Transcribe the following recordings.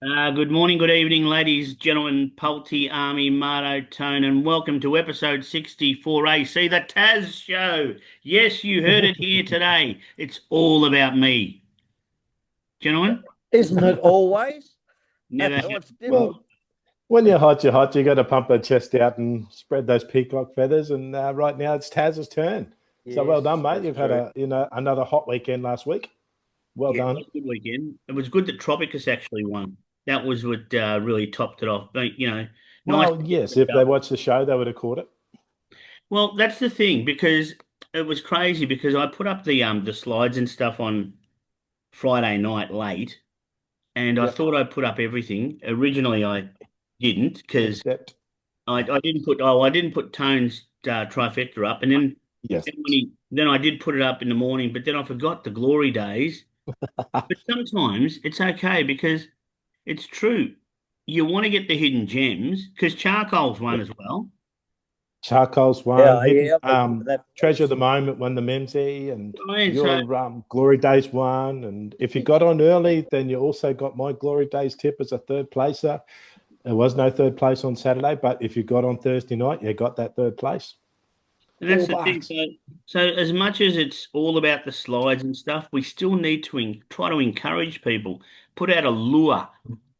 Good morning, good evening, ladies, gentlemen, PALTI, Army, Marto, Tone, and welcome to episode 64A. See the Taz show. Yes, you heard it here today. It's all about me. Gentlemen, Isn't it always? never. What's different? Well, when you're hot, you're hot. You got to pump the chest out and spread those peacock feathers. And right now, it's Taz's turn. So well Yes, done, mate. that's You've had true. another hot weekend last week. Well Yeah, it done. was a good weekend. It was good that Tropicus actually won. That was what really topped it off. But, nice Well, to get yes, the if they dub. watched the show, they would have caught it. Well, that's the thing because it was crazy because I put up the slides and stuff on Friday night late. And I Yep. thought I put up everything. Originally, I didn't because Except, I didn't put Tone's trifecta up, and then yes. then I did put it up in the morning, but then I forgot the glory days. But sometimes it's okay because it's true. You want to get the hidden gems because charcoal's one Yep. as well. Charcoal's one, Yeah, hidden yeah, I remember that treasure of piece. the moment won the Memsey, and And so your glory days one. And if you got on early, then you also got my glory days tip as a third placer. There was no third place on Saturday, but if you got on Thursday night, you got that third place. that's Four the thing. bucks. So as much as it's all about the slides and stuff, we still need to try to encourage people, put out a lure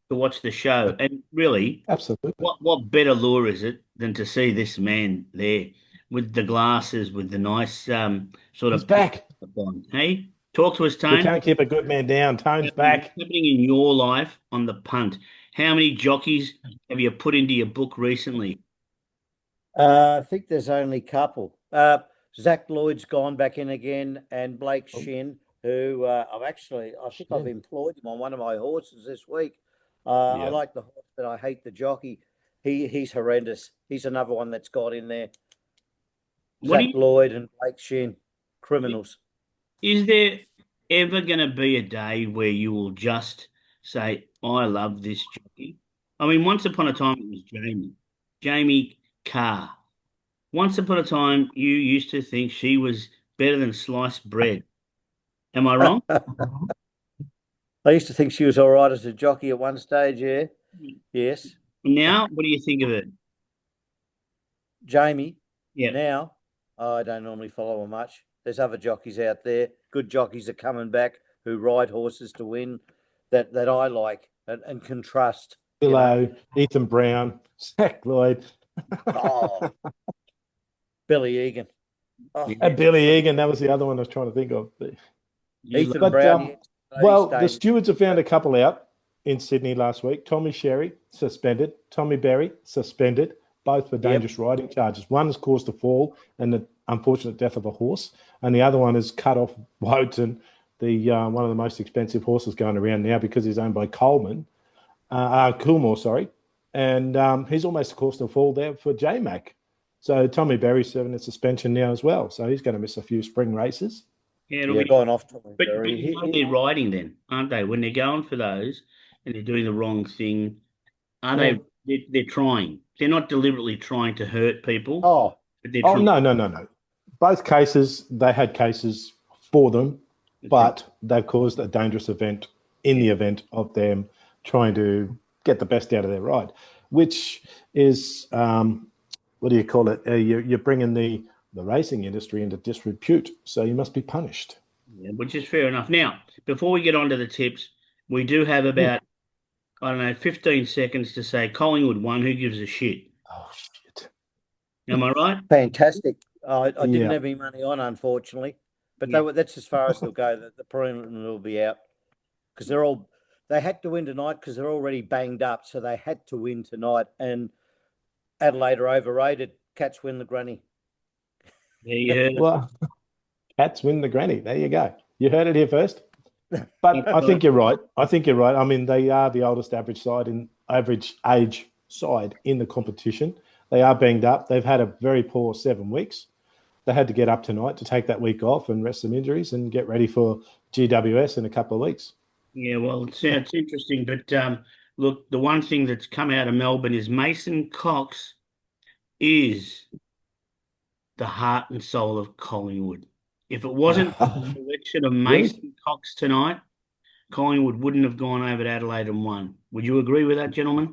to watch the show. And really, Absolutely. what better lure is it than to see this man there with the glasses, with the nice sort He's of pink back. on? Hey, talk to us, We Tone. can't keep a good man down. Tone's What's back. happening in your life on the punt? How many jockeys have you put into your book recently? I think there's only a couple. Zach Lloyd's gone back in again, and Blake Oh, Shin, who I think I've shit. employed him on one of my horses this week. I Yeah. like the horse, but I hate the jockey. He's horrendous. He's another one that's got in there. What do Zach you, Lloyd and Blake Shin, criminals. is there ever going to be a day where you will just say, I love this jockey? I mean, once upon a time it was Jamie Carr. Once upon a time, you used to think she was better than sliced bread. Am I wrong? I used to think she was all right as a jockey at one stage. Yeah, yes. Now, what do you think of it? Jamie, Yeah. now I don't normally follow her much. There's other jockeys out there. Good jockeys are coming back who ride horses to win that I like and can trust. You know. Pillow, Ethan Brown, Zach Lloyd, Oh, Billy Egan. Oh, Yeah. and Billy Egan. That was the other one I was trying to think of. You Ethan love, But Brown. He's well, the staying. stewards have found a couple out in Sydney last week. Tommy Sherry suspended. Tommy Berry suspended. Both for Yep. dangerous riding charges. One has caused a fall and the unfortunate death of a horse, and the other one has cut off Wotan, the one of the most expensive horses going around now because he's owned by Coolmore, sorry, and he's almost caused a fall there for J Mac. So Tommy Berry's serving a suspension now as well. So he's going to miss a few spring races. yeah, it'll Yeah, be, going off Tommy but Berry. you know they're riding then, aren't they? When they're going for those and they're doing the wrong thing, are they? Well, They're trying. They're not deliberately trying to hurt people, Oh, but they're oh trying. no. Both cases they had cases for them, Right. but they've caused a dangerous event in Yeah. the event of them trying to get the best out of their ride, which is what do you call it? You're bringing the racing industry into disrepute, so you must be punished. Yeah, which is fair enough. Now, before we get on to the tips, we do have Hmm. about, I don't know, 15 seconds to say Collingwood won. Who gives a shit? Oh shit! Am I right? fantastic. I didn't Yeah. have any money on, unfortunately, but Yeah. that's as far as they'll go. The preliminary will be out because they had to win tonight because they're already banged up, so they had to win tonight. And Adelaide are overrated. Cats win the granny. There you heard it. Well, cats win the granny. There you go. You heard it here first. But I think you're right. I think you're right. I mean, they are the oldest average age side in the competition. They are banged up. They've had a very poor 7 weeks. They had to get up tonight to take that week off and rest some injuries and get ready for GWS in a couple of weeks. Yeah, well, it's interesting, but look, the one thing that's come out of Melbourne is Mason Cox is the heart and soul of Collingwood. If it wasn't for the selection of Really? Mason Cox tonight, Collingwood wouldn't have gone over to Adelaide and won. Would you agree with that, gentlemen?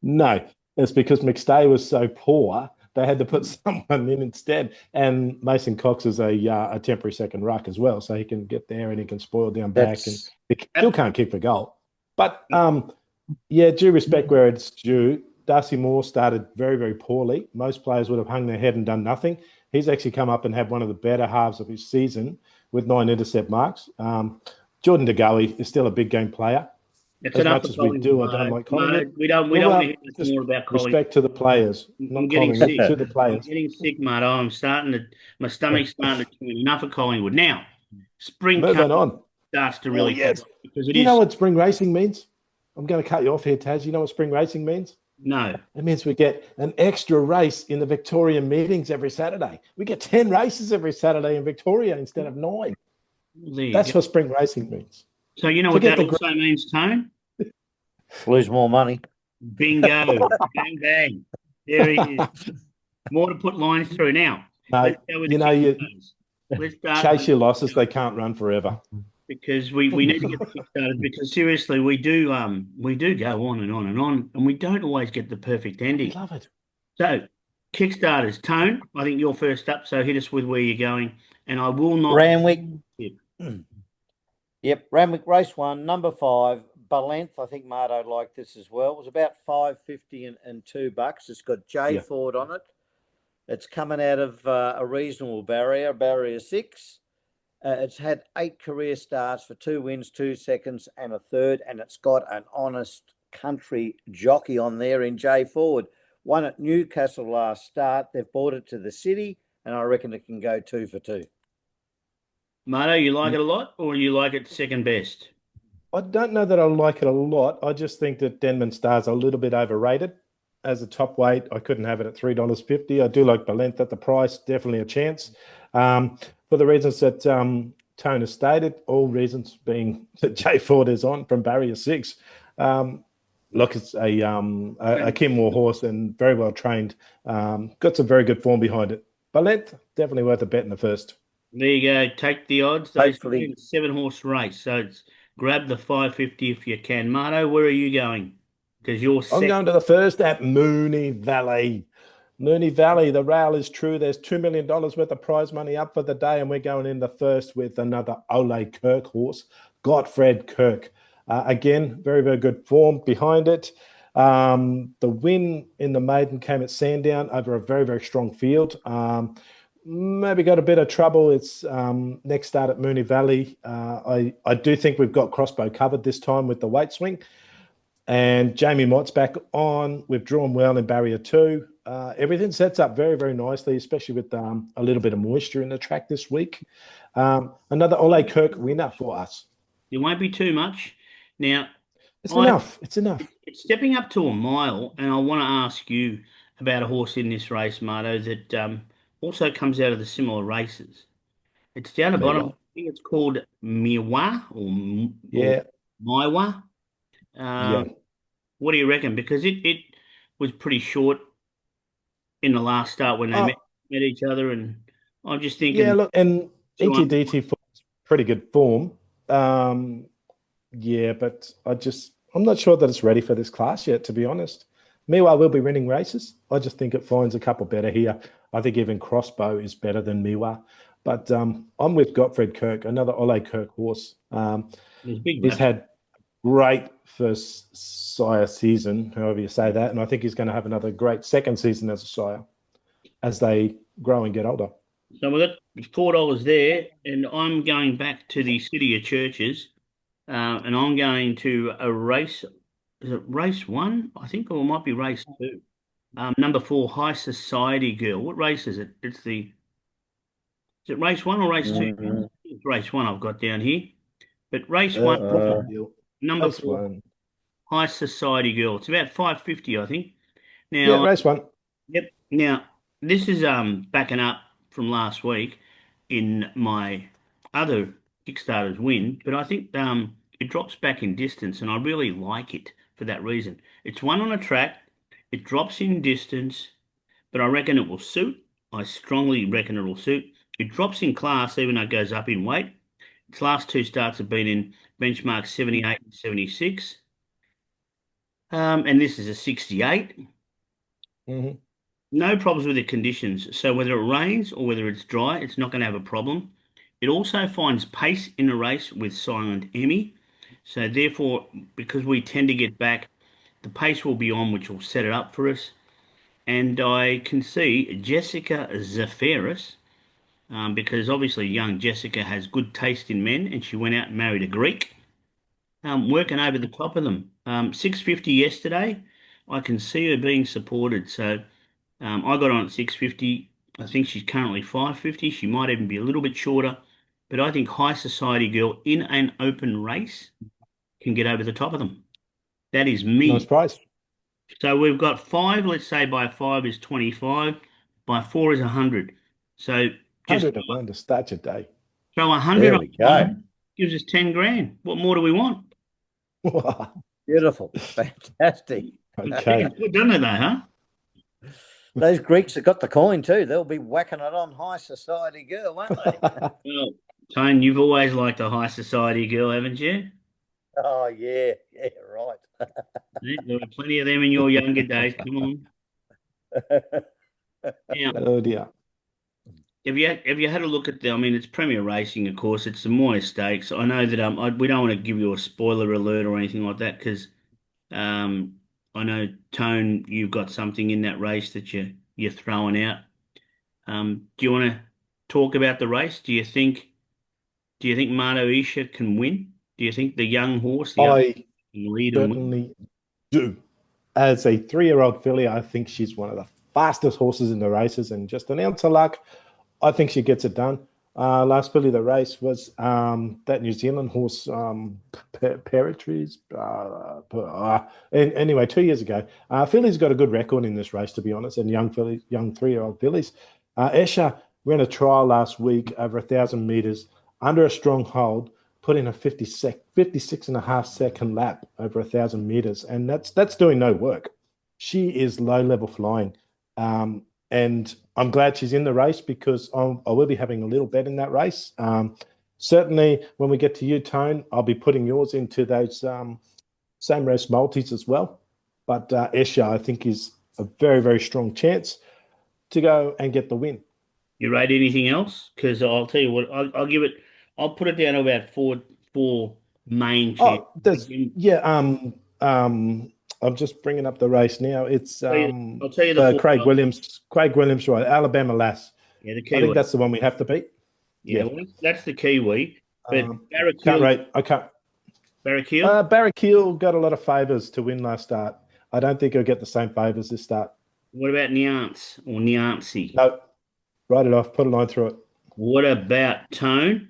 No, it's because McStay was so poor, they had to put someone in instead. And Mason Cox is a temporary second ruck as well, so he can get there and he can spoil down back, and That's he still can't kick for goal. But yeah, due respect where it's due. Darcy Moore started very, very poorly. Most players would have hung their head and done nothing. He's actually come up and had one of the better halves of his season with 9 intercept marks. Jordan De Goey is still a big game player. It's As enough much for as we Collingwood, do, I don't Marto. like Collingwood. Marto, we don't want to hear much Just more about Collingwood. respect to the players, I'm not getting Collingwood, sick. to the I'm players. getting sick, Marto. My stomach's starting to turn. Enough of Collingwood. Now, spring Moving comes, on. starts to Oh, really pick yes. up because it Do you know is. what spring racing means? I'm going to cut you off here, Taz. You know what spring racing means? No. It means we get an extra race in the Victorian meetings every Saturday. We get 10 races every Saturday in Victoria instead of 9. Well, there you That's go. what spring racing means. So you know what Forget that the also means, Tone? lose more money. Bingo. Bang, bang. There he is. More to put lines through. Now, no, let's go with you the know, you Kickstarters. Let's start chase your losses, they can't run forever. because we need to get the Kickstarters because seriously, we do go on and on and on, and we don't always get the perfect We ending. love it. So, Kickstarters, Tone, I think you're first up, so hit us with where you're going, and I will not. Randwick. Yep. Yep, Randwick race 1, number 5, Balenth. I think Marto liked this as well. It was about $5.50 and $2. It's got J Yeah. Ford on it. It's coming out of a reasonable barrier 6. It's had 8 career starts for 2 wins, 2 seconds, and a third, and it's got an honest country jockey on there in J Ford. Won at Newcastle last start. They've brought it to the city, and I reckon it can go 2 for 2. Marto, you like it a lot, or you like it second best? I don't know that I like it a lot. I just think that Denman Star's a little bit overrated. As a top weight, I couldn't have it at $3.50. I do like Balent at the price, definitely a chance. For the reasons that Tone has stated, all reasons being that Jay Ford is on from barrier 6. Look, it's a Kenmore horse and very well trained. Got some very good form behind it. Balent, definitely worth a bet in the first. There you go. Take the odds. Those Hopefully, a 7-horse race. So it's grab the 550 if you can. Marto, where are you going? Because you're I'm second. going to the first at Moonee Valley. Moonee Valley, the rail is true. There's $2 million worth of prize money up for the day, and we're going in the first with another Ole Kirk horse, Gottfried Kirk. Again, very, very good form behind it. The win in the maiden came at Sandown over a very, very strong field. Maybe got a bit of trouble. It's next start at Moonee Valley. I do think we've got Crossbow covered this time with the weight swing. And Jamie Mott's back on. We've drawn well in barrier 2. Everything sets up very, very nicely, especially with a little bit of moisture in the track this week. Another Ole Kirk winner for us. It won't be too much. Now, It's enough. It's enough. it's stepping up to a mile, and I want to ask you about a horse in this race, Marto, that also comes out of the similar races. It's down the bottom. Miwa. I think it's called Miwa or Yeah. Maiwa. Yeah. What do you reckon? Because it was pretty short in the last start when they Oh, met each other, and I'm just yeah, thinking, look, and 200. ETDT form's pretty good form. Yeah, but I'm not sure that it's ready for this class yet, to be honest. Miwa will be winning races. I just think it finds a couple better here. I think even Crossbow is better than Miwa. But I'm with Gottfried Kirk, another Ole Kirk horse. There's big He's laps. had great first sire season, however you say that, and I think he's going to have another great second season as a sire as they grow and get older. So we've got $4 there, and I'm going back to the City of Churches, and I'm going to a race. Is it race 1? I think, or it might be race 2. Number 4, High Society Girl. What race is it? Is it race 1 or race 2? Mhm. It's race 1 I've got down here. But race 1, number Race 4, one. High Society Girl. It's about 550, I think. Yeah, Now, race 1. yep. Now, this is backing up from last week in my other Kickstarter's win, but I think it drops back in distance, and I really like it for that reason. It's one on a track, it drops in distance, but I reckon it will suit. I strongly reckon it will suit. It drops in class, even though it goes up in weight. Its last 2 starts have been in benchmark 78 and 76. And this is a 68. Mhm. No problems with the conditions. So whether it rains or whether it's dry, it's not going to have a problem. It also finds pace in the race with Silent Emmy. So therefore, because we tend to get back, the pace will be on, which will set it up for us. And I can see Jessica Zephyrus, because obviously young Jessica has good taste in men, and she went out and married a Greek, working over the top of them. 650 yesterday. I can see her being supported. So I got on at 650. I think she's currently 550. She might even be a little bit shorter, but I think High Society Girl in an open race can get over the top of them. That is Nice me. price. So we've got five. Let's say by five is 25. By four is 100. So just 101 to start your day. throw 100 There on we go. five, gives us 10 grand. What more do we want? Beautiful. Fantastic. Okay. Good, doesn't it, though, huh? Those Greeks have got the coin too. They'll be whacking it on High Society Girl, won't they? Well, Tone, you've always liked a high society girl, haven't you? Oh, yeah. Yeah, right. There were plenty of them in your younger days. Come on. Now, Oh dear. have you had a look at the? I mean, it's Premier Racing, of course. It's the Moir Stakes. I know that we don't want to give you a spoiler alert or anything like that because um, I know Tone, you've got something in that race that you're throwing out. Do you want to talk about the race? Do you think Marto Isha can win? Do you think the young horse, the other, I can lead and win? certainly do. As a 3-year-old filly, I think she's one of the fastest horses in the races, and just an ounce of luck, I think she gets it done. Last filly of the race was that New Zealand horse, Peritries. Anyway, 2 years ago, filly's got a good record in this race, to be honest, and young fillies, young 3-year-old fillies. Escher ran a trial last week over 1,000 meters under a strong hold, put in a 56 and a half second lap over 1,000 meters, and that's doing no work. She is low level flying, and I'm glad she's in the race because I will be having a little bet in that race. Certainly, when we get to you, Tone, I'll be putting yours into those same race multis as well. But Escher, I think, is a very, very strong chance to go and get the win. You rate anything else? Because I'll tell you what, I'll give it. I'll put it down to about four main chances. Oh, yeah. I'm just bringing up the race now. It's I'll tell you the four. Craig Williams. Craig Williams, right? Alabama Lass. Yeah, the I think Kiwi. that's the one we have to beat. Yeah, Yeah. well, that's the Kiwi. But Can't rate. I can't. Barracuda. Barracuda got a lot of favours to win last start. I don't think he'll get the same favours this start. What about Niance or Niancy? No, write it off. Put a line through it. What about Tone?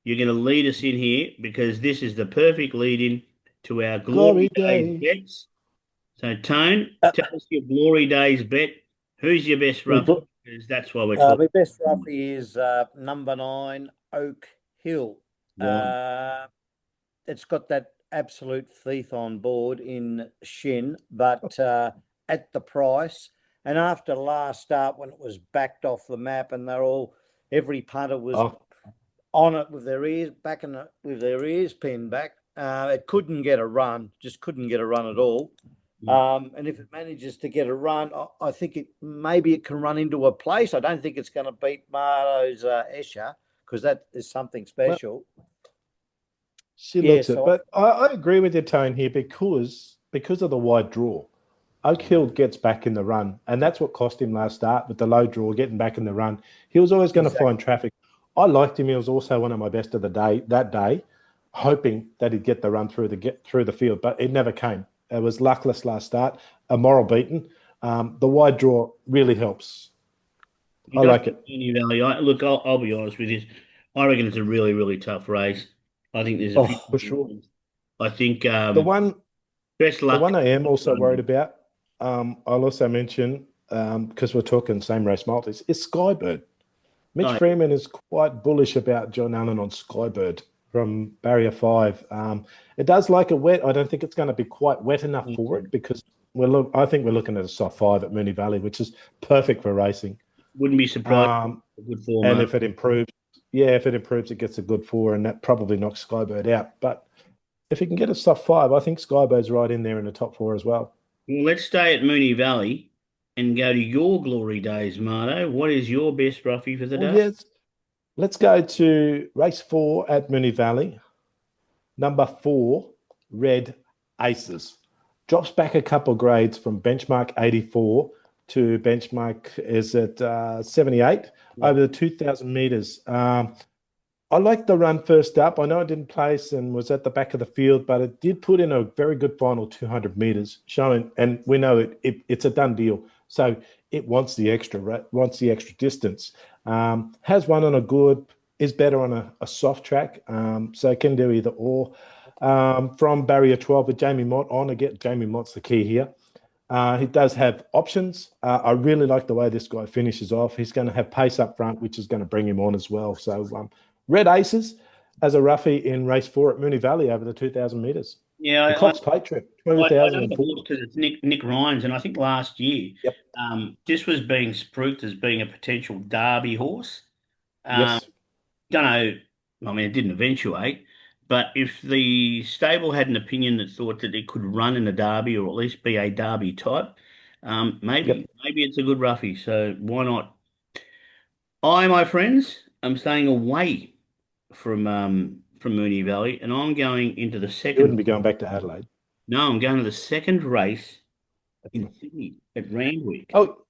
You're going to lead us in here because this is the perfect lead in to our Glory Days bets. So, Tone, tell us your Glory Days bet. Who's your best roughie? Because that's why we're talking. My best roughie is number 9, Oak Hill. Right. It's got that absolute thief on board in Shin, but at the price. And after last start, when it was backed off the map and every punter was on it with their ears with their ears pinned back, it couldn't get a run, just couldn't get a run at all. And if it manages to get a run, I think maybe it can run into a place. I don't think it's going to beat Marto's Escher because that is something special. She looks it, but I agree with your Tone here because of the wide draw. Oak Hill gets back in the run, and that's what cost him last start with the low draw, getting back in the run. He was always going to find traffic. I liked him. He was also one of my best of the day that day, hoping that he'd get the run through the field, but it never came. It was luckless last start, a moral beaten. The wide draw really helps. I like it. Look, I'll be honest with you. I reckon it's a really, really tough race. I think there's a few for sure. I think the one best luck. The one I am also worried about, I'll also mention, because we're talking same race multis, is Skybird. Mitch Freeman is quite bullish about John Allen on Skybird from Barrier 5. It does like it wet. I don't think it's going to be quite wet enough for it because I think we're looking at a soft 5 at Moonee Valley, which is perfect for racing. Wouldn't be surprised. Good form, and if it improves, if it improves, it gets a good 4, and that probably knocks Skybird out. But if he can get a soft 5, I think Skybird's right in there in the top 4 as well. Well, let's stay at Moonee Valley and go to your glory days, Marto. What is your best roughie for the Well, day? yes, let's go to race 4 at Moonee Valley. Number 4, Red Aces. Drops back a couple of grades from benchmark 84 to benchmark is at 78 over the 2,000 meters. I liked the run first up. I know it didn't place and was at the back of the field, but it did put in a very good final 200 meters, showing, and we know it's a done deal. So it wants the extra, right? Wants the extra distance. Has one on a good, is better on a soft track. So it can do either or. From barrier 12 with Jamie Mott on again. Jamie Mott's the key here. He does have options. I really like the way this guy finishes off. He's going to have pace up front, which is going to bring him on as well. So Red Aces as a roughie in race 4 at Moonee Valley over the 2,000 metres. Yeah, The Cox Plate trip, I know 20,004. because it's Nick Ryan's, and I think last year Yep. this was being spruiked as being a potential Derby horse. Yes. Don't know. I mean, it didn't eventuate, but if the stable had an opinion that thought that it could run in a Derby or at least be a Derby type, maybe it's a good roughie. So why not? My friends, I'm staying away from Moonee Valley, and I'm going into the You wouldn't second. be going back to Adelaide. No, I'm going to the second race in Sydney at Randwick. Oh,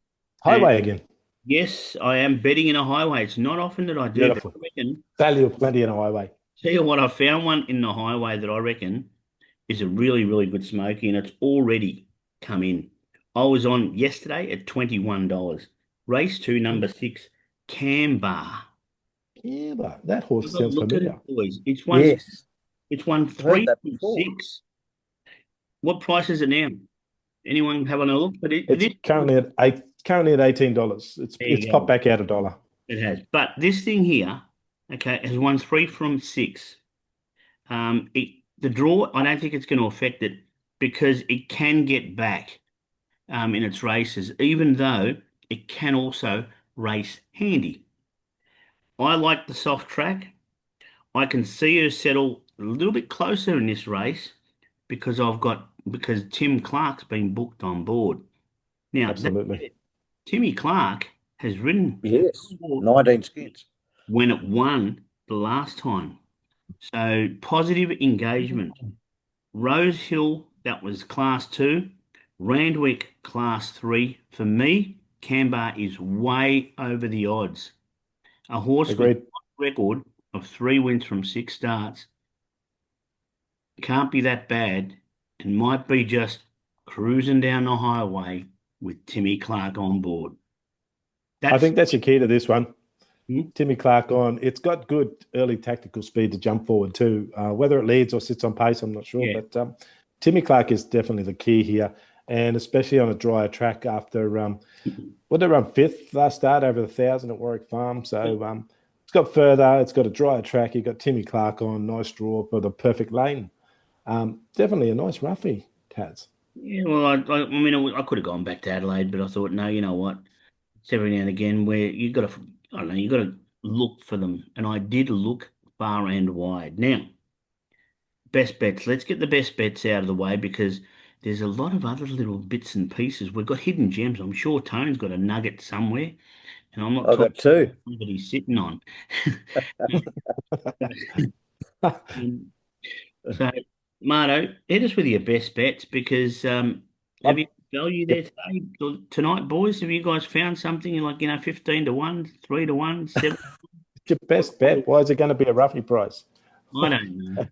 highway again. Yes, I am betting in a highway. It's not often that I do, Beautiful. but I reckon. Value of plenty in a highway. Tell you what, I found one in the highway that I reckon is a really, really good smoky, and it's already come in. I was on yesterday at $21. Race 2, number 6, Canberra. Yeah, but that horse Have a sounds look at familiar. it, boys. It's Yes. won I've heard that before. 3.6. What price is it now? Anyone having a look? But It's currently at $18. There you It's go. popped back out $1. It has. But this thing here, okay, has won 3 from 6. The draw, I don't think it's going to affect it because it can get back in its races, even though it can also race handy. I like the soft track. I can see her settle a little bit closer in this race because Tim Clark's been booked on board. Now, Absolutely. Timmy Clark has ridden Yes. 19 skids. when it won the last time. So positive engagement. Rose Hill, that was class 2. Randwick, class 3. For me, Canberra is way over the odds. A horse Agreed. with a record of 3 wins from 6 starts can't be that bad and might be just cruising down the highway with Timmy Clark on board. I think that's your key to this one. Hmm? Timmy Clark on. It's got good early tactical speed to jump forward too. Whether it leads or sits on pace, I'm not sure. Yeah. But Timmy Clark is definitely the key here. And especially on a drier track after, what did it run 5th last start over the 1,000 at Warwick Farm. So it's got further. It's got a drier track. You've got Timmy Clark on. Nice draw for the perfect lane. Definitely a nice roughie, Taz. Yeah, well, I mean, I could have gone back to Adelaide, but I thought, no, you know what? It's every now and again where you got to, I don't know, you got to look for them, and I did look far and wide. Now, best bets. Let's get the best bets out of the way because there's a lot of other little bits and pieces. We've got hidden gems. I'm sure Tony's got a nugget somewhere, and I'm not I've got talking 2. about that he's sitting on. So, Marto, hit us with your best bets because have you value there tonight, boys? Have you guys found something like 15 to 1, 3 to 1, 7? Your best bet. Why is it going to be a roughie price? I don't know.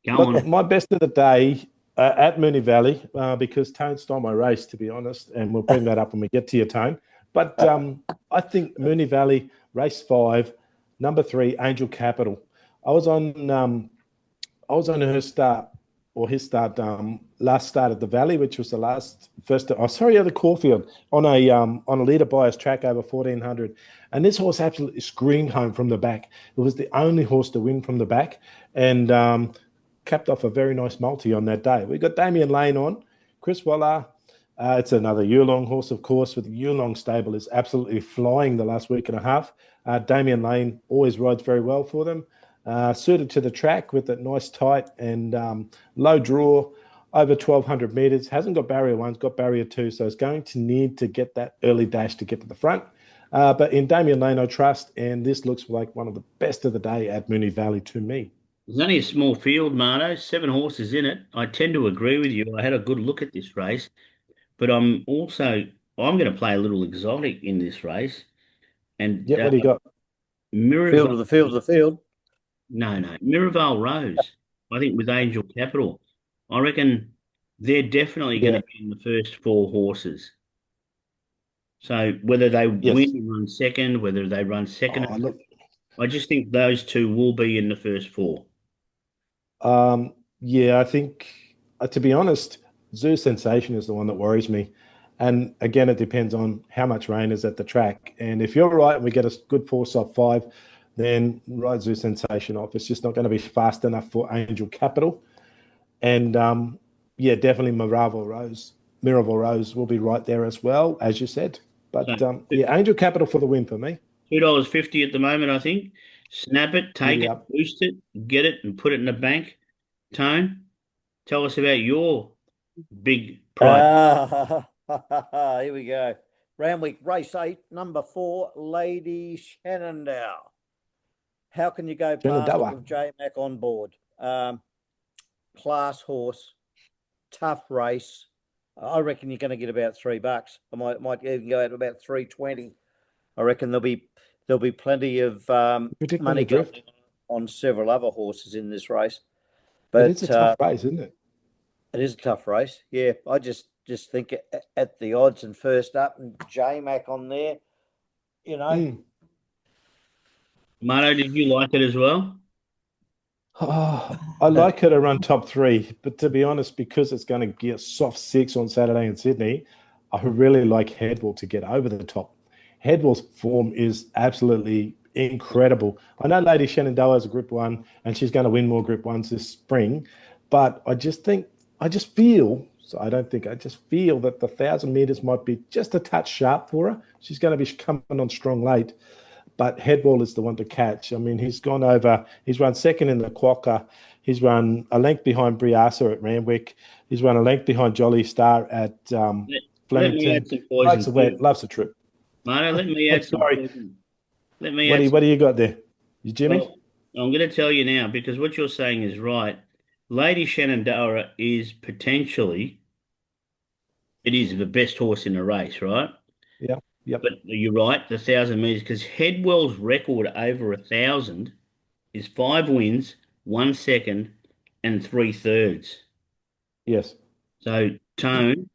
Go Look, on. my best of the day at Moonee Valley because Tone stole my race, to be honest, and we'll bring that up when we get to your Tone. But I think Moonee Valley, race 5, number 3, Angel Capital. I was on her start or his start last start at the Valley, which was the the Caulfield on a leader bias track over 1,400, and this horse absolutely screamed home from the back. It was the only horse to win from the back, and capped off a very nice multi on that day. We got Damien Lane on, Chris Waller, It's another Yulong horse, of course, with the Yulong stable is absolutely flying the last week and a half. Damien Lane always rides very well for them. Suited to the track with that nice tight and low draw over 1,200 meters. Hasn't got barrier one, it's got barrier two, so it's going to need to get that early dash to get to the front. But in Damien Lane, I trust, and this looks like one of the best of the day at Moonee Valley to me. There's only a small field, Marto, 7 horses in it. I tend to agree with you. I had a good look at this race, but I'm going to play a little exotic in this race. And Yeah, what do you got? Field Miraval, of the field of the field. no, Miraval Rose, I think with Angel Capital, I reckon they're definitely going Yeah, to be in the first 4 horses. So whether they win yes. and run second, whether they run second, Oh, look, I just think those two will be in the first 4. yeah, I think, to be honest, Zoo Sensation is the one that worries me. And again, it depends on how much rain is at the track. And if you're right and we get a good force off 5, then ride Zoo Sensation off. It's just not going to be fast enough for Angel Capital. And yeah, definitely Miraval Rose will be right there as well, as you said. So But yeah, Angel Capital for the win for me. $2.50 at the moment, I think. Snap it, take it, Yeah. boost it, get it, and put it in the bank. Tone, tell us about your big prize. Here we go. Randwick race 8, number 4, Lady Shenandoah. How can you go past it Shenandoah. with J Mac on board? Class horse, tough race. I reckon you're going to get about $3. I might even go out about 320. I reckon there'll be plenty of Predict on the money going drift. on several other horses in this race. It is But a tough race, isn't it? it is a tough race. Yeah, I just think at the odds and first up and J Mac on there, you know. Mm. Mano, did you like it as well? Oh, I like her to run top 3, but to be honest, because it's going to get soft 6 on Saturday in Sydney, I really like Headwall to get over the top. Headwall's form is absolutely incredible. I know Lady Shenandoah is a Group 1 and she's going to win more Group 1s this spring, but I just feel, so I don't think, I just feel that the 1,000 meters might be just a touch sharp for her. She's going to be coming on strong late. But Headwall is the one to catch. I mean, he's run second in the Quokka. He's run a length behind Briasa at Randwick. He's run a length behind Jolly Star at Let me Flemington. add some Likes poison the too. wet, loves the trip. Mano, let me add some Sorry, poison. Let me add what do you got there? You Jimmy? Well, I'm going to tell you now because what you're saying is right. Lady Shenandoah is potentially, it is the best horse in the race, right? Yeah, yep, But you're right, the 1,000 meters, because Headwell's record over 1,000 is 5 wins, 1 second, and 3/3. yes. So, Tone,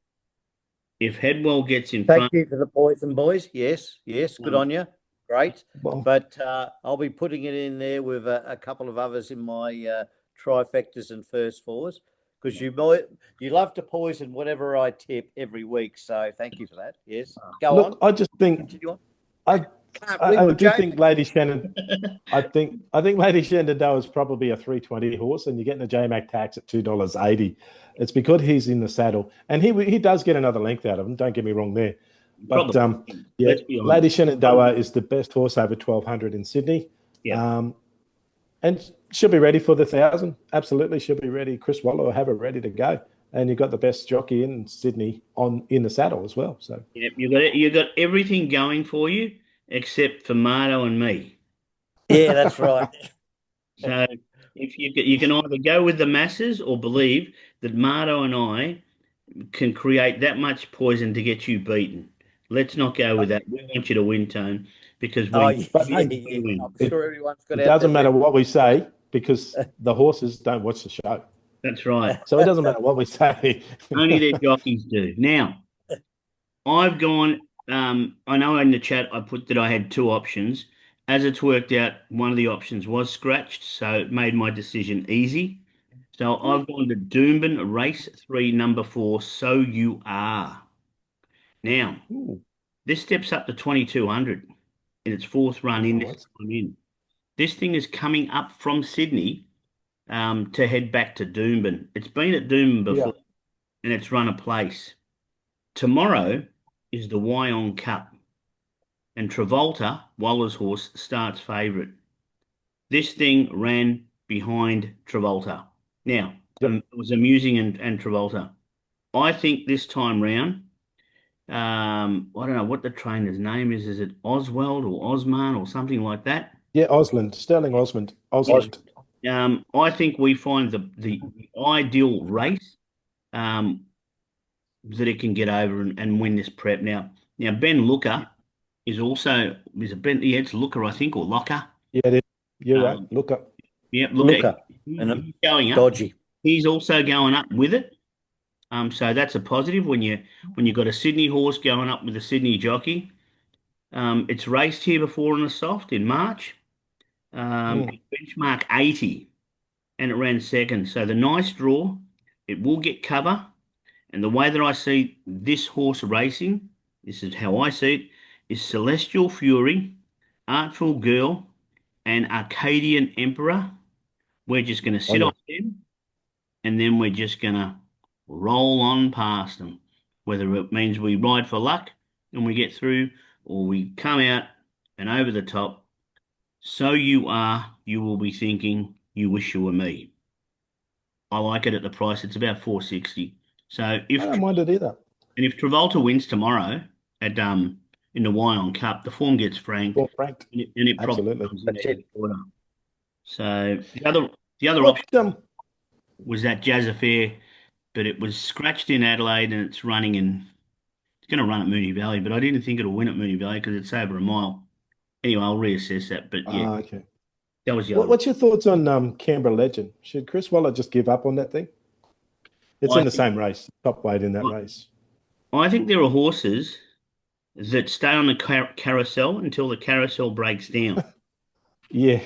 if Headwell gets in Thank front, you for the poison, boys. Yes, good um, on you. Great. Well, But I'll be putting it in there with a couple of others in my trifectas and first 4s because you love to poison whatever I tip every week. So thank you for that. Yes. Go on. look, I just think Continue on. I Can't I, win I with do Jake. think Lady Shannon. I think Lady Shenandoah is probably a 320 horse, and you're getting a JMac tax at $2.80. It's because he's in the saddle, and he does get another length out of him. Don't get me wrong there, but probably, yeah, let's be Lady honest. Shenandoah is the best horse over 1,200 in Sydney, Yeah. and she'll be ready for the 1,000. Absolutely, she'll be ready. Chris Waller will have her ready to go, and you've got the best jockey in Sydney in the saddle as well. So Yep, you got everything going for you except for Marto and me. Yeah, that's right. So if you can either go with the masses or believe that Marto and I can create that much poison to get you beaten. Let's not go with that. We want you to win, Tone, because Oh, we yeah, but win, hey, we yeah. win. I'm it, sure everyone's got it out their doesn't matter red. what we say because the horses don't watch the show. That's right. So it doesn't matter what we say. Only their jockeys do. Now, I've gone. I know in the chat I put that I had 2 options. As it's worked out, one of the options was scratched, so it made my decision easy. So I've gone to Doomben Race 3, number 4. So you are. Now, Ooh, this steps up to 2,200 in its 4th run in this nice. time in. This thing is coming up from Sydney to head back to Doomben. It's been at Doomben Yeah. before and it's run a place. tomorrow is the Wyong Cup, and Travolta, Waller's horse, starts favourite. This thing ran behind Travolta. Now, Yep. it was amusing and Travolta. I think this time round, I don't know what the trainer's name is. Is it Oswald or Osman or something like that? Yeah, Osland, Sterling Osmond, Yeah. Osland. I think we find the ideal race um, that it can get over and win this prep. Now Ben Looker is a Ben. Yeah, it's Looker, I think, or Locker. Yeah, it is. You're right. Um, Look up. yeah, Looker. Looker and He's going up. dodgy. He's also going up with it. So that's a positive when you got a Sydney horse going up with a Sydney jockey. It's raced here before in the soft in March. Mm. It benchmark 80 and it ran second. So the nice draw, it will get cover. And the way that I see this horse racing, this is how I see it, is Celestial Fury, Artful Girl, and Arcadian Emperor. We're just going to Oh sit yeah. off them and then we're just going to roll on past them. Whether it means we ride for luck and we get through or we come out and over the top. So you will be thinking, you wish you were me. I like it at the price. It's about 460. So I don't mind it either. if Travolta wins tomorrow at in the Wyong Cup, the form gets franked Well, franked. and it probably Absolutely. comes in That's every it. quarter. So the other What option was that Jazz Affair, but it was scratched in Adelaide and it's running in. It's going to run at Moonee Valley, but I didn't think it'll win at Moonee Valley because it's over a mile. Anyway, I'll reassess that. But yeah, okay. that was the other. What's your thoughts on Canberra Legend? Should Chris Waller just give up on that thing? It's I in the think same race, top weight in that race. I think there are horses that stay on the carousel until the carousel breaks down. Yeah,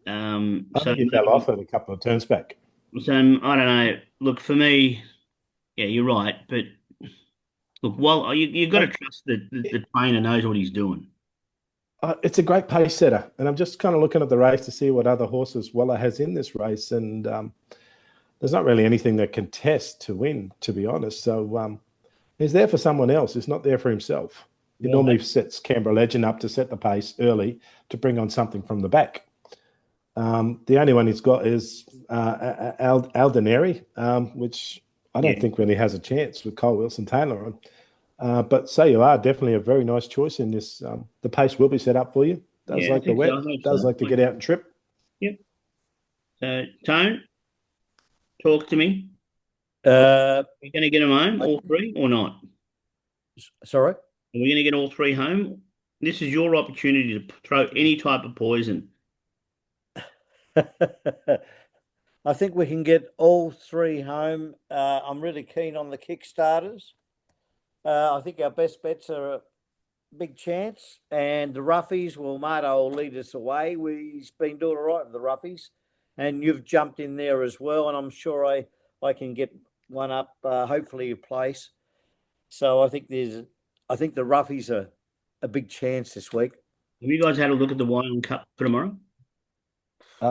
I So think he fell off it a couple of turns back. so I don't know. Look, for me, yeah, you're right. But look, well, you've got to Um, trust that the trainer knows what he's doing. it's a great pace setter, and I'm just kind of looking at the race to see what other horses Waller has in this race, and there's not really anything that can test to win, to be honest. So he's there for someone else. He's not there for himself. He Well, normally sets Canberra Legend up to set the pace early to bring on something from the back. The only one he's got is Aldeneri, which I yeah, don't think really has a chance with Cole Wilson Taylor on. But say you are definitely a very nice choice in this. The pace will be set up for you. Does yeah, I like the think so. wet, I hope does so. like to get out and trip. Yep. So, Tone, talk to me. Uh, Are going to get them home, all three, or not? sorry. Are we going to get all three home? This is your opportunity to throw any type of poison. I think we can get all three home. I'm really keen on the Kickstarters. I think our best bets are a big chance, and the roughies. Well, Marto will lead us away. He's been doing all right with the roughies, and you've jumped in there as well. And I'm sure I can get one up. Hopefully, a place. So I think the roughies are a big chance this week. Have you guys had a look at the Wyong Cup for tomorrow?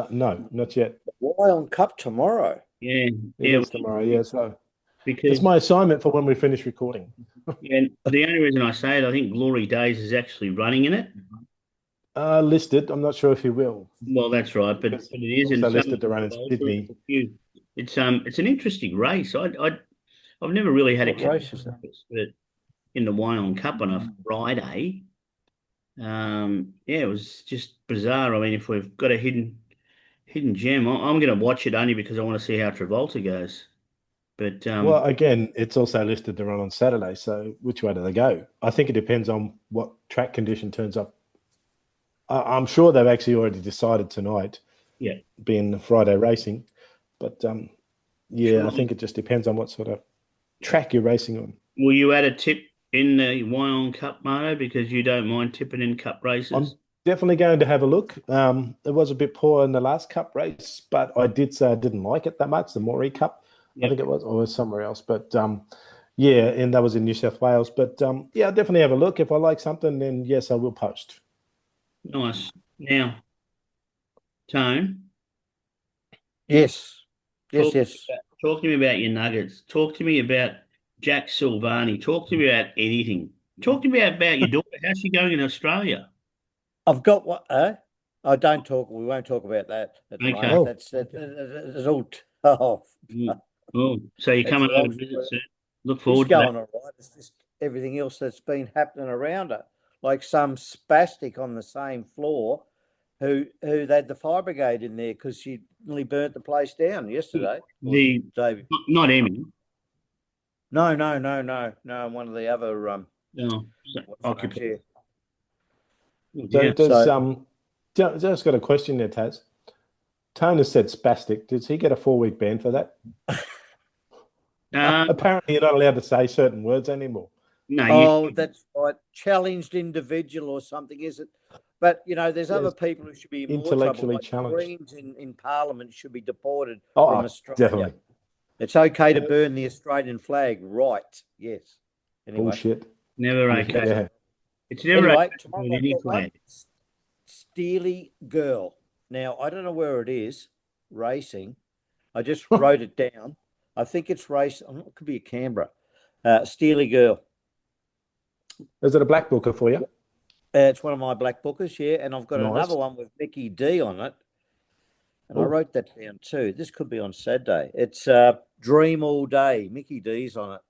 No, not yet. Wyong Cup tomorrow. Yeah, It yeah, is tomorrow. Yeah, so it's because my assignment for when we finish recording. yeah, the only reason I say it, I think Glory Days is actually running in it. Listed. I'm not sure if he will. Well, that's right, but Because it is, he's and also some listed to run in Sydney. it's an interesting race. I've never really had a What race is that? but in the Wyong Cup on a Friday, yeah, it was just bizarre. I mean, if we've got a hidden gem, I'm going to watch it only because I want to see how Travolta goes. But Well, again, it's also listed to run on Saturday. So which way do they go? I think it depends on what track condition turns up. I'm sure they've actually already decided tonight, yeah, being the Friday racing. But yeah, I sure. think it just depends on what sort of track you're racing on. Will you add a tip in the Wyong Cup, Marto, because you don't mind tipping in cup I'm races? definitely going to have a look. It was a bit poor in the last cup race, but I did say I didn't like it that much, the Moree Cup. I Yep. think it was, or it was somewhere else. But yeah, and that was in New South Wales. But yeah, I'll definitely have a look. If I like something, then yes, I will post. Nice. Now, Tone, Yes. talk Yes. talk to me about your Nuggets. Talk to me about Jack Silvani. Talk to me about anything. Talk to me about your daughter. How's she going in Australia? I've got what? I don't talk. We won't talk about that at the Okay. moment. Oh, That's all. Oh, Oh, so you're it's a coming over long to visit story. soon. Look She's forward to that. going all right. It's just everything else that's been happening around her, like some spastic on the same floor, who they had the fire brigade in there because she nearly burnt the place down yesterday or The day. not Emmy. No. One of the other No, what's the names occupant. here. Oh, so dear. does So just got a question there, Taz. Tone has said spastic. Does he get a 4-week ban for that? Uh, Apparently, you're not allowed to say certain words anymore. no, oh, that's right. Challenged individual or something, is it? But there's other Yes, people who should be in more trouble. intellectually Like the challenged. Greens in Parliament should be deported from Oh, Australia. definitely. It's okay to burn the Australian flag, right? Yes. Anyway, Bullshit. never okay. Yeah. It's never okay anyway, to tomorrow burn I've any got one. flag. Steely Girl. Now I don't know where it is racing. I just wrote it down. I think it's race. It could be a Canberra. Steely Girl. Is it a black booker for you? It's one of my black bookers, yeah, and I've got Nice. another one with Mickey D on it, and I Oh, wrote that down too. This could be on Saturday. It's Dream All Day. Mickey D's on it.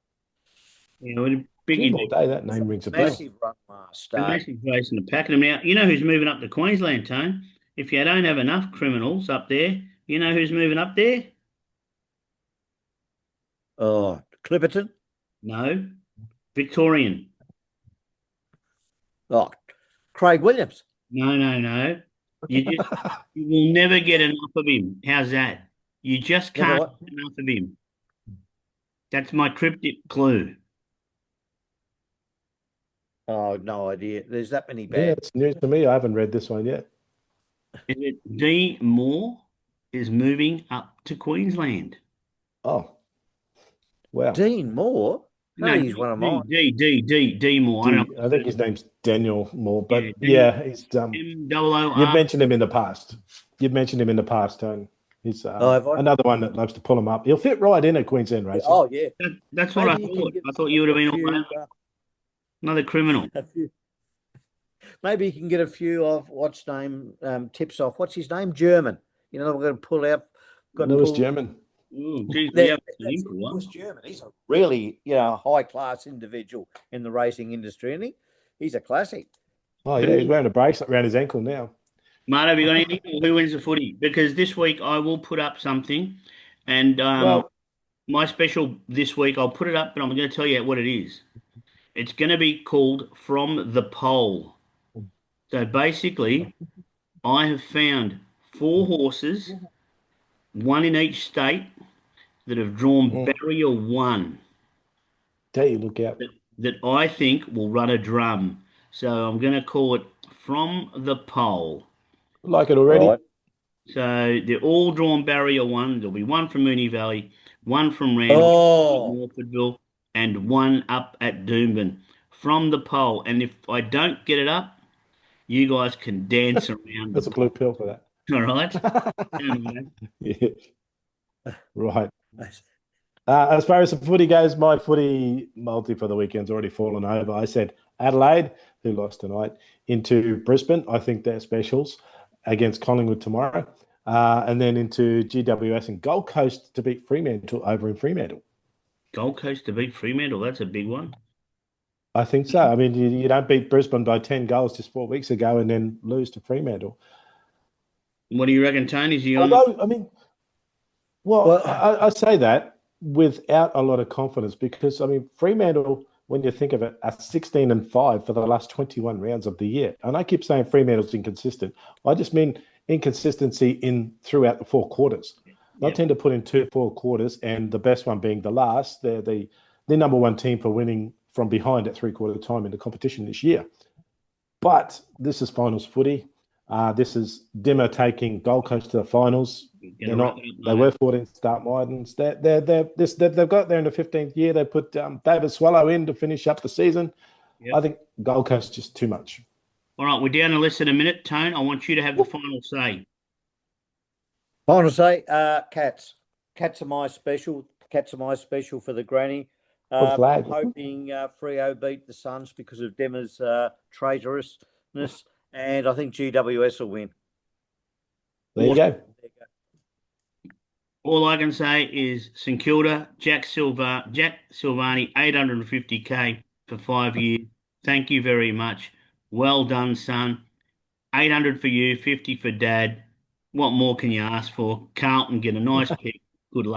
You know, a Dream big, all day. That name rings a bell. Massive run last a start. massive place in the pack of them now. You know who's moving up to Queensland, Tone? If you don't have enough criminals up there, you know who's moving up there? Oh, Clipperton. No, Victorian. Oh, Craig Williams. No. You will never get enough of him. How's that? You just Never can't what? get enough of him. That's my cryptic clue. Oh, no idea. There's that many Yeah, bad. it's news to me. I haven't read this one yet. Is it D Moore is moving up to Queensland? Oh, wow. Dean Moore. No, No, he's one of mine. D Moore. I don't I think his name's Daniel Moore, know. but yeah, he's you've MOOR. mentioned him in the past. You've mentioned him in the past, Tone. He's Oh, have I? another one that loves to pull him up. He'll fit right in at Queensland Racing. Oh, yeah. That's what I Maybe you can thought. get I thought you would have a been all few. over. Another criminal. A few. Maybe you can get a few of what's name tips off. What's his name? German. We're going to pull out. Got to Lewis pull. German. Ooh, geez, we haven't seen him for a while. Lewis German. He's a really high class individual in the racing industry, and he's a classic. Oh yeah, he's wearing a bracelet around his ankle now. Mart, have you got anything? Who wins the footy? Because this week I will put up something, and Well, my special this week I'll put it up, but I'm going to tell you what it is. It's going to be called From the Pole. So basically, I have found 4 horses, one in each state, that have drawn barrier 1 there you look out. that I think will run a drum. So I'm going to call it From the Pole. Like it already. Right. So they're all drawn barrier 1. There'll be one from Moonee Valley, one from Randall, Oh, Morfordville, and one up at Doomben. From the pole. And if I don't get it up, you guys can dance around the That's a blue pill for that. pole. All right? Anyway, Yeah. Right. As far as the footy goes, my footy multi for the weekend's already fallen over. I said Adelaide, who lost tonight, into Brisbane. I think they're specials against Collingwood tomorrow. And then into GWS and Gold Coast to beat Fremantle over in Fremantle. Gold Coast to beat Fremantle. That's a big one. I think so. I mean, you don't beat Brisbane by 10 goals just 4 weeks ago and then lose to Fremantle. What do you reckon, Tony? Is he on? Although, I mean, I say that without a lot of confidence because, I mean, Fremantle, when you think of it, are 16-5 for the last 21 rounds of the year. And I keep saying Fremantle's inconsistent. I just mean inconsistency throughout the 4 quarters. They tend to put in 2 4 quarters, and the best one being the last. They're the number 1 team for winning from behind at 3/4 time in the competition this year. But this is finals footy. This is Dimmer taking Gold Coast to the finals. They're not. They were 14 start Midens. They've got there in the 15th year. They put David Swallow in to finish up the season. Yep. I think Gold Coast just too much. All right, we're down to less than a minute, Tone. I want you to have the final say. I want to say, cats. Cats are my special. Cats are my special for the granny. What I'm flag? hoping Freo beat the Suns because of Demmer's traitorousness, and I think GWS will win. There you go. All I can say is St Kilda, Jack Silvani, 850K for 5 years. Thank you very much. Well done, son. 800 for you, 50 for dad. What more can you ask for? Carlton get a nice pick. Good luck.